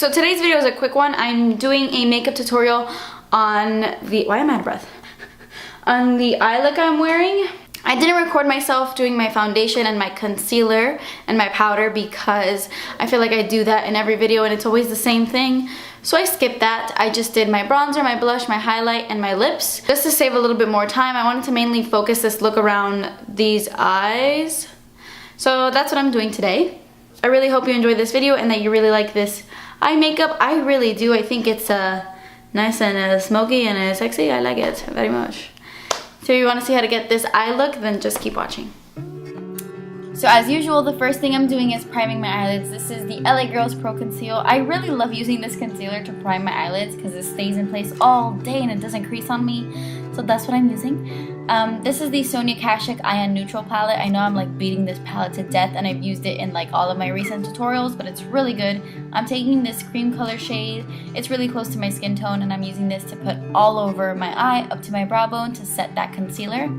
So today's video is a quick one. I'm doing a makeup tutorial on the, why am I out of breath? On the eye look I'm wearing. I didn't record myself doing my foundation and my concealer and my powder because I feel like I do that in every video and it's always the same thing. So I skipped that. I just did my bronzer, my blush, my highlight, and my lips. Just to save a little bit more time, I wanted to mainly focus this look around these eyes. So that's what I'm doing today. I really hope you enjoyed this video and that you really like this eye makeup. I really do. I think it's nice and smoky and sexy. I like it very much. So if you want to see how to get this eye look, then just keep watching. So as usual, the first thing I'm doing is priming my eyelids. This is the LA Girls Pro Conceal. I really love using this concealer to prime my eyelids because it stays in place all day and it doesn't crease on me. So that's what I'm using. This is the Sonia Kashuk Eye Neutral palette. I know I'm like beating this palette to death and I've used it in like all of my recent tutorials, but it's really good. I'm taking this cream color shade. It's really close to my skin tone and I'm using this to put all over my eye up to my brow bone to set that concealer.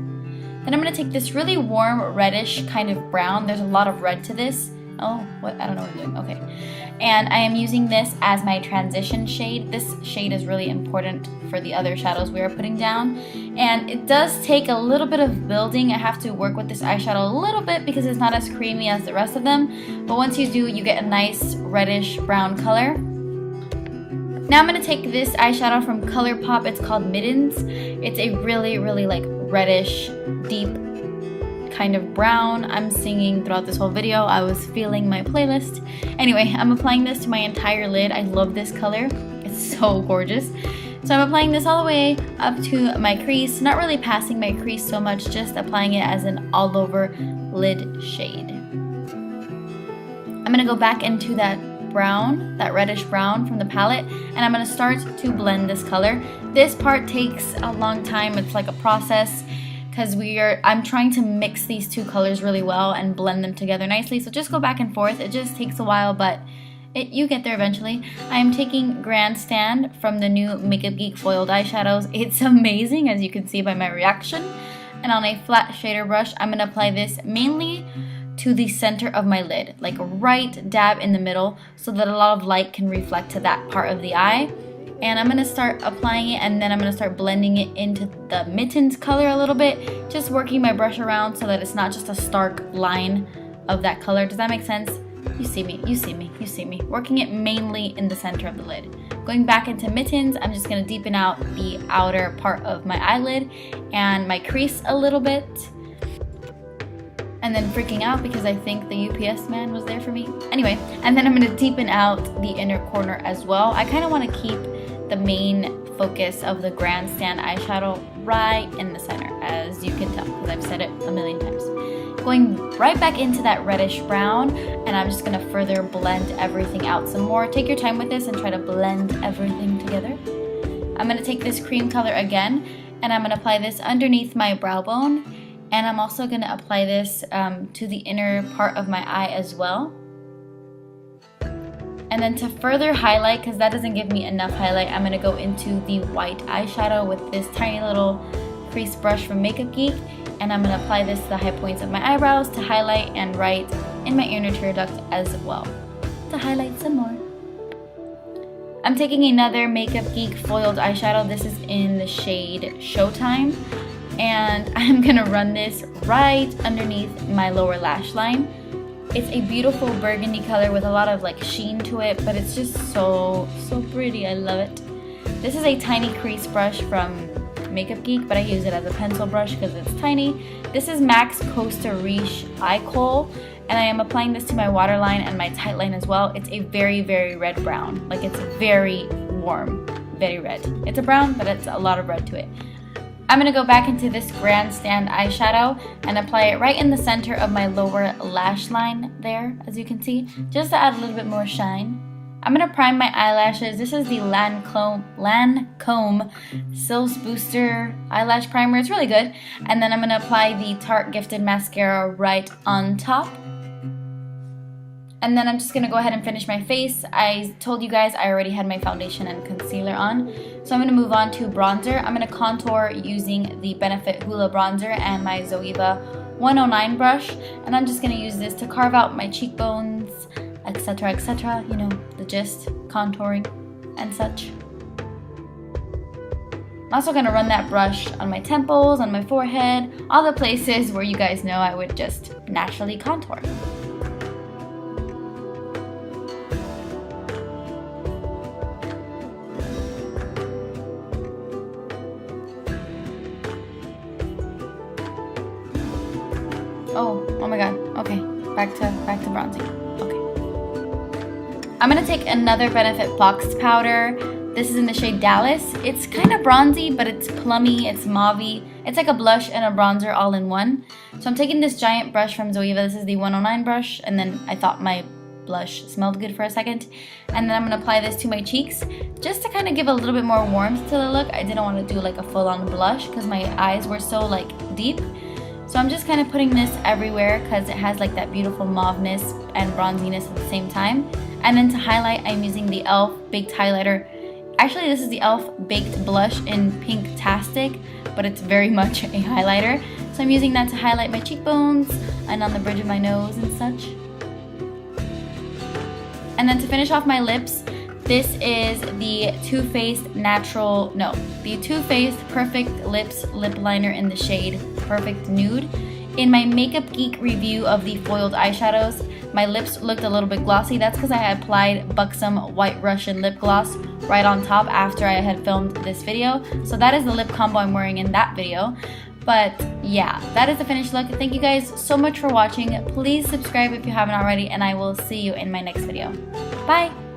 Then I'm going to take this really warm reddish kind of brown. There's a lot of red to this. Oh, what? I don't know what I'm doing. Okay. And I am using this as my transition shade. This shade is really important for the other shadows we are putting down. And it does take a little bit of building. I have to work with this eyeshadow a little bit because it's not as creamy as the rest of them. But once you do, you get a nice reddish brown color. Now I'm going to take this eyeshadow from ColourPop. It's called Mittens. It's a really, really like reddish, deep kind of brown. I'm singing throughout this whole video. I was feeling my playlist. Anyway, I'm applying this to my entire lid. I love this color. It's so gorgeous. So I'm applying this all the way up to my crease. Not really passing my crease so much, just applying it as an all over lid shade. I'm going to go back into that brown, that reddish brown from the palette, and I'm going to start to blend this color. This part takes a long time. It's like a process because I'm trying to mix these two colors really well and blend them together nicely. So just go back and forth. It just takes a while, but you get there eventually. I am taking Grandstand from the new Makeup Geek foiled eyeshadows. It's amazing, as you can see by my reaction. And on a flat shader brush, I'm going to apply this mainly to the center of my lid, like right dab in the middle, so that a lot of light can reflect to that part of the eye. And I'm going to start applying it, and then I'm going to start blending it into the Mittens color a little bit, just working my brush around so that it's not just a stark line of that color. Does that make sense? You see me, you see me, you see me. Working it mainly in the center of the lid. Going back into Mittens, I'm just going to deepen out the outer part of my eyelid and my crease a little bit. And then freaking out because I think the UPS man was there for me. Anyway, and then I'm going to deepen out the inner corner as well. I kind of want to keep the main focus of the Grandstand eyeshadow right in the center, as you can tell, because I've said it a million times. Going right back into that reddish brown, and I'm just going to further blend everything out some more. Take your time with this and try to blend everything together. I'm going to take this cream color again, and I'm going to apply this underneath my brow bone. And I'm also going to apply this to the inner part of my eye as well. And then to further highlight, because that doesn't give me enough highlight, I'm going to go into the white eyeshadow with this tiny little crease brush from Makeup Geek. And I'm going to apply this to the high points of my eyebrows to highlight, and right in my inner tear duct as well to highlight some more. I'm taking another Makeup Geek foiled eyeshadow. This is in the shade Showtime. And I'm gonna run this right underneath my lower lash line. It's a beautiful burgundy color with a lot of like sheen to it, but it's just so pretty. I love it. This is a tiny crease brush from Makeup Geek, but I use it as a pencil brush because it's tiny. This is MAC Costa Riche Eye Kohl, and I am applying this to my waterline and my tight line as well. It's a very, very red brown. Like, it's very warm, very red. It's a brown, but it's a lot of red to it. I'm going to go back into this Grandstand eyeshadow and apply it right in the center of my lower lash line there, as you can see, just to add a little bit more shine. I'm going to prime my eyelashes. This is the Lancome Silhouette Booster Eyelash Primer. It's really good. And then I'm going to apply the Tarte Gifted Mascara right on top. And then I'm just going to go ahead and finish my face. I told you guys I already had my foundation and concealer on. So I'm going to move on to bronzer. I'm going to contour using the Benefit Hoola Bronzer and my Zoeva 109 brush. And I'm just going to use this to carve out my cheekbones, etc., etc. You know, the gist. contouring and such. I'm also gonna run that brush on my temples, on my forehead, all the places where you guys know I would just naturally contour. Oh my god. Okay, back to bronzing. Okay. I'm gonna take another Benefit Box powder. This is in the shade Dallas. It's kind of bronzy, but it's plummy, it's mauvey. It's like a blush and a bronzer all in one. So I'm taking this giant brush from Zoeva. This is the 109 brush, and then I thought my blush smelled good for a second. And then I'm gonna apply this to my cheeks just to kind of give a little bit more warmth to the look. I didn't want to do like a full-on blush because my eyes were so like deep. So I'm just kind of putting this everywhere because it has like that beautiful mauveness and bronziness at the same time. And then to highlight, I'm using the e.l.f. Baked Highlighter. Actually, this is the e.l.f. Baked Blush in Pink-tastic, but it's very much a highlighter. So I'm using that to highlight my cheekbones and on the bridge of my nose and such. And then to finish off my lips, this is the Too Faced Perfect Lips Lip Liner in the shade Perfect Nude. In my Makeup Geek review of the foiled eyeshadows, my lips looked a little bit glossy. That's because I had applied Buxom White Russian lip gloss right on top after I had filmed this video. So that is the lip combo I'm wearing in that video. But yeah, that is the finished look. Thank you guys so much for watching. Please subscribe if you haven't already, and I will see you in my next video. Bye!